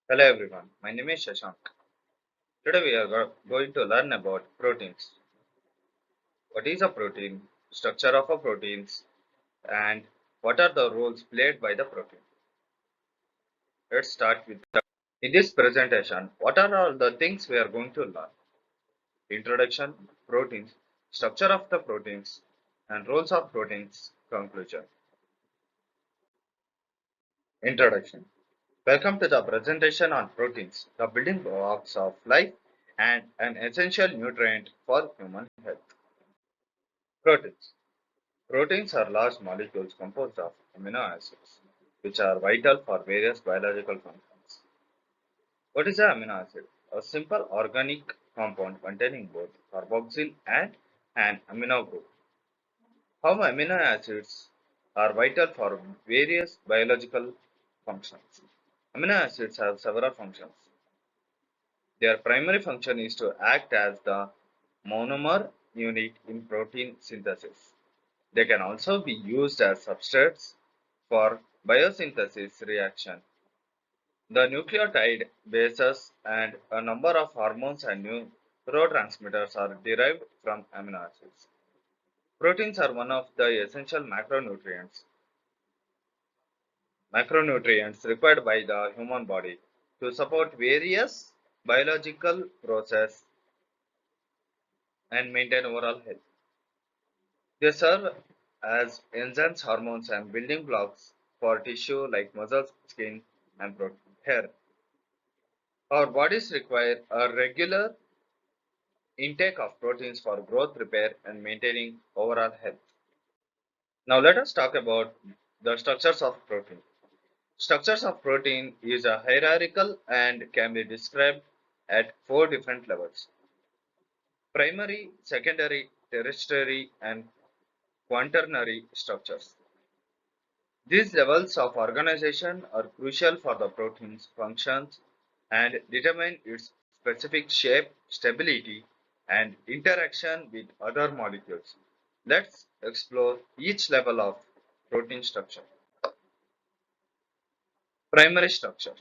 Hello everyone, my name is Shashank. Today we are going to learn about proteins. What is a protein, structure of a proteins, and what are the roles played by the protein. Let's start with in this presentation, what are all the things we are going to learn? Introduction, proteins, structure of the proteins, and roles of proteins, conclusion. Introduction. Welcome to the presentation on proteins, the building blocks of life and an essential nutrient for human health. Proteins. Proteins are large molecules composed of amino acids, which are vital for various biological functions. What is an amino acid? A simple organic compound containing both carboxyl and an amino group. How amino acids are vital for various biological functions. Amino acids have several functions. Their primary function is to act as the monomer unit in protein synthesis. They can also be used as substrates for biosynthesis reaction. The nucleotide bases and a number of hormones and neurotransmitters are derived from amino acids. Proteins are one of the essential macronutrients required by the human body to support various biological processes and maintain overall health. They serve as enzymes, hormones, and building blocks for tissue like muscles, skin, and hair. Our bodies require a regular intake of proteins for growth, repair, and maintaining overall health. Now, let us talk about the structures of protein. Structures of protein is a hierarchical and can be described at four different levels: primary, secondary, tertiary, and quaternary structures. These levels of organization are crucial for the protein's functions and determine its specific shape, stability, and interaction with other molecules. Let's explore each level of protein structure. Primary structure.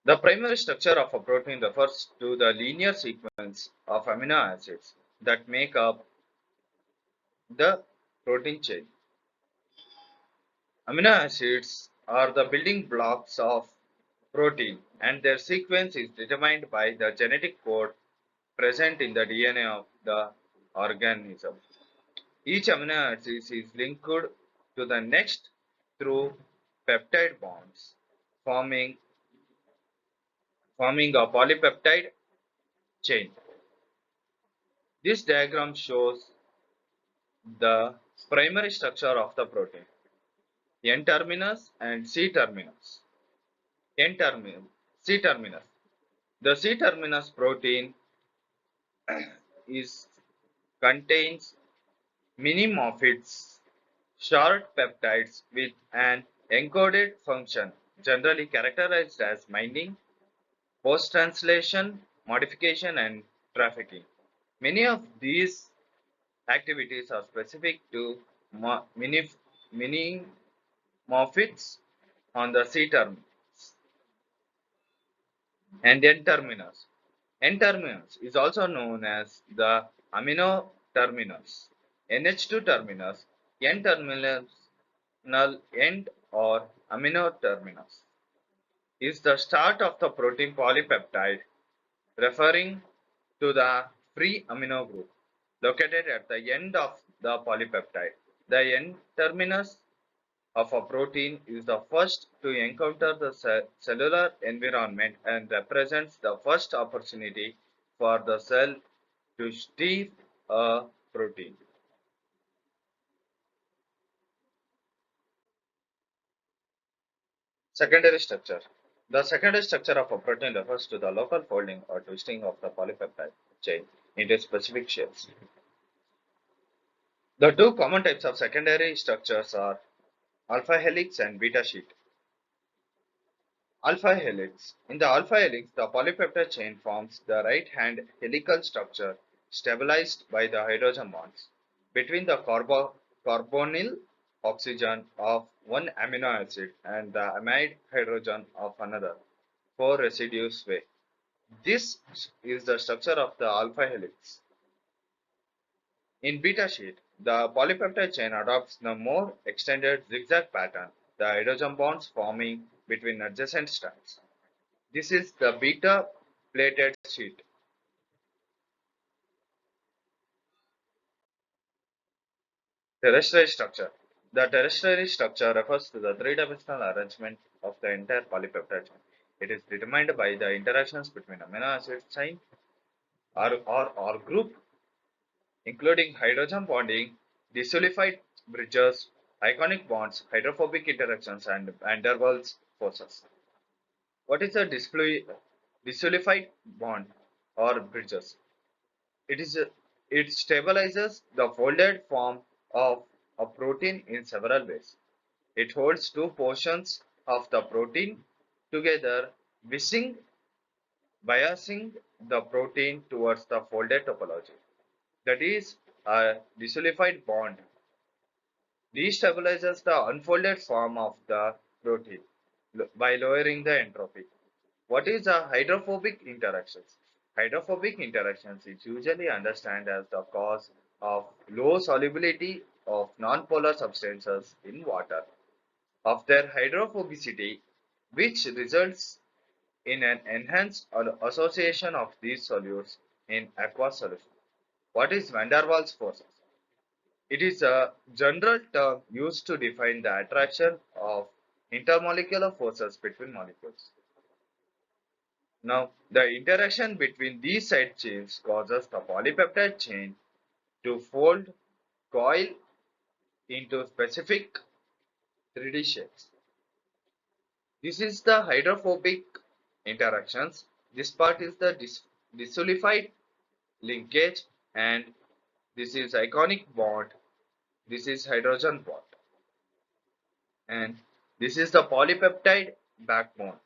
The primary structure of a protein refers to the linear sequence of amino acids that make up the protein chain. Amino acids are the building blocks of protein, and their sequence is determined by the genetic code present in the DNA of the organism. Each amino acid is linked to the next through peptide bonds, forming, forming a polypeptide chain. This diagram shows the primary structure of the protein: N terminus and C terminus. N terminus, C terminus. The C terminus protein is contains many morphids, short peptides with an encoded function, generally characterized as binding, post-translation, modification, and trafficking. Many of these activities are specific to mini morphids on the C terminus and N terminus. N terminus is also known as the amino terminus, NH2 terminus, N terminal end or amino terminus is the start of the protein polypeptide, referring to the free amino group located at the end of the polypeptide. The N terminus of a protein is the first to encounter the cellular environment and represents the first opportunity for the cell to steal a protein. Secondary structure. The secondary structure of a protein refers to the local folding or twisting of the polypeptide chain into specific shapes. The two common types of secondary structures are alpha helix and beta sheet. Alpha helix. In the alpha helix, the polypeptide chain forms the right-hand helical structure stabilized by the hydrogen bonds between the carbonyl oxygen of one amino acid and the amide hydrogen of another, four residues way. This is the structure of the alpha helix. In beta sheet, the polypeptide chain adopts the more extended zigzag pattern, the hydrogen bonds forming between adjacent strands. This is the beta plated sheet. Terrestrial structure. The terrestrial structure refers to the three-dimensional arrangement of the entire polypeptide chain. It is determined by the interactions between amino acid chain or group, including hydrogen bonding, disulfide bridges, ionic bonds, hydrophobic interactions, and van der Waals forces. What is a disulfide bond or bridges? It is it stabilizes the folded form of a protein in several ways. It holds two portions of the protein together, biasing the protein towards the folded topology. That is, a disulfide bond destabilizes the unfolded form of the protein by lowering the entropy. What is a hydrophobic interactions? Hydrophobic interactions is usually understood as the cause of low solubility of nonpolar substances in water, of their hydrophobicity, which results in an enhanced association of these solutes in aqueous solution. What is van der Waals forces? It is a general term used to define the attraction of intermolecular forces between molecules. Now, the interaction between these side chains causes the polypeptide chain to fold, coil into specific 3D shapes. This is the hydrophobic interactions. This part is the disulfide linkage, and this is ionic bond. This is hydrogen bond, and this is the polypeptide backbone.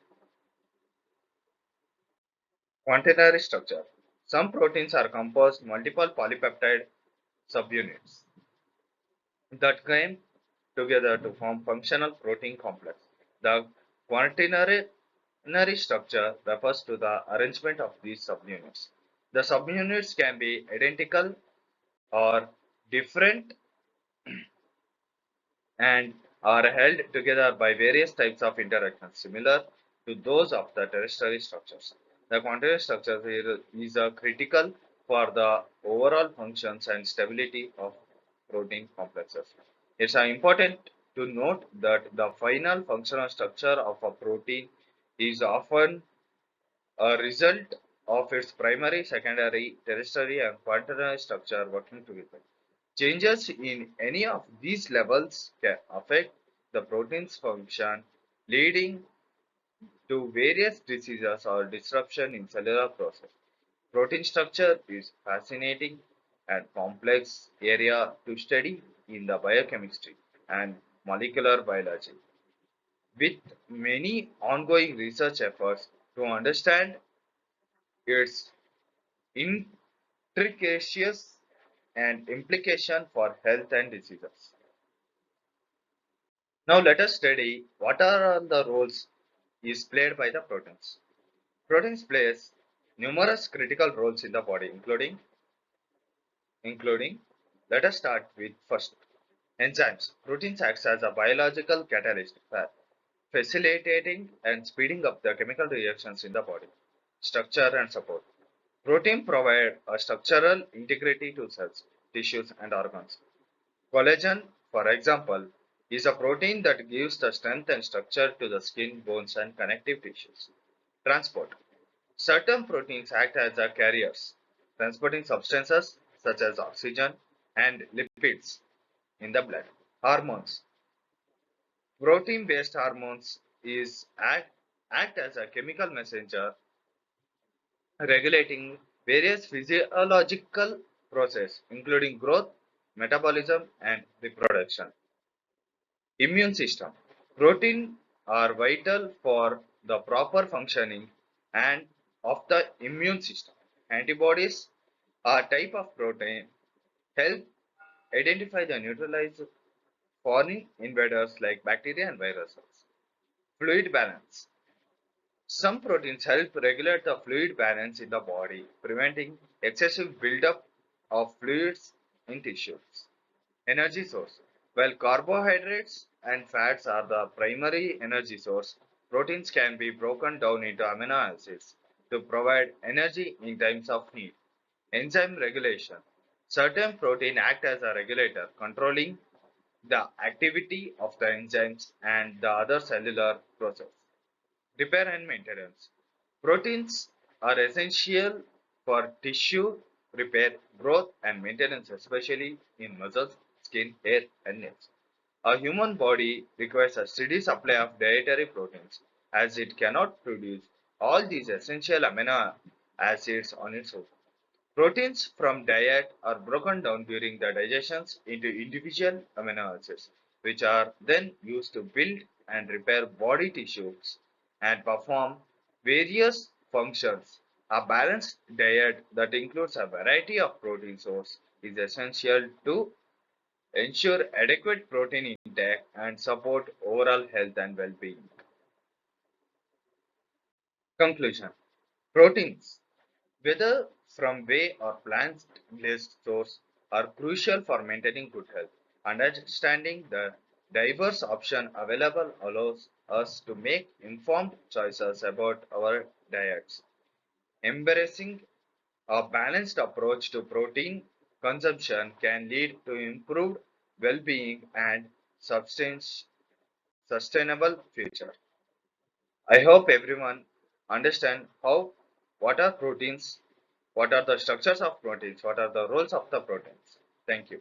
Quaternary structure. Some proteins are composed multiple polypeptide subunits that came together to form functional protein complex. The quaternary structure refers to the arrangement of these subunits. The subunits can be identical or different and are held together by various types of interactions similar to those of the terrestrial structures. The quaternary structure is critical for the overall functions and stability of protein complexes. It's important to note that the final functional structure of a protein is often a result of its primary, secondary, tertiary, and quaternary structure working together. Changes in any of these levels can affect the protein's function, leading to various diseases or disruption in cellular process. Protein structure is fascinating and complex area to study in the biochemistry and molecular biology, with many ongoing research efforts to understand its intricacies and implication for health and diseases. Now let us study what are all the roles is played by the proteins. Proteins plays numerous critical roles in the body, including let us start with first enzymes. Proteins acts as a biological catalyst facilitating and speeding up the chemical reactions in the body. Structure and support. Protein provide a structural integrity to cells, tissues and organs. Collagen, for example, is a protein that gives the strength and structure to the skin, bones, and connective tissues. Transport. Certain proteins act as a carriers, transporting substances such as oxygen and lipids in the blood. Hormones. Protein-based hormones act as a chemical messenger regulating various physiological processes, including growth, metabolism, and reproduction. Immune system. Protein are vital for the proper functioning and of the immune system. Antibodies are type of protein help identify the neutralize foreign invaders like bacteria and viruses. Fluid balance. Some proteins help regulate the fluid balance in the body, preventing excessive buildup of fluids in tissues. Energy source. While carbohydrates and fats are the primary energy source, proteins can be broken down into amino acids to provide energy in times of need. Enzyme regulation. Certain proteins act as a regulator, controlling the activity of the enzymes and the other cellular process. Repair and maintenance. Proteins are essential for tissue repair, growth, and maintenance, especially in muscles, skin, hair, and nails. A human body requires a steady supply of dietary proteins as it cannot produce all these essential amino acids on its own. Proteins from diet are broken down during the digestions into individual amino acids, which are then used to build and repair body tissues and perform various functions. A balanced diet that includes a variety of protein sources is essential to ensure adequate protein intake and support overall health and well-being. Conclusion. Proteins, whether from whey or plant-based source, are crucial for maintaining good health. Understanding the diverse options available allows us to make informed choices about our diets. Embracing a balanced approach to protein consumption can lead to improved well-being and sustainable future. I hope everyone understand what are proteins, what are the structures of proteins, what are the roles of the proteins. Thank you.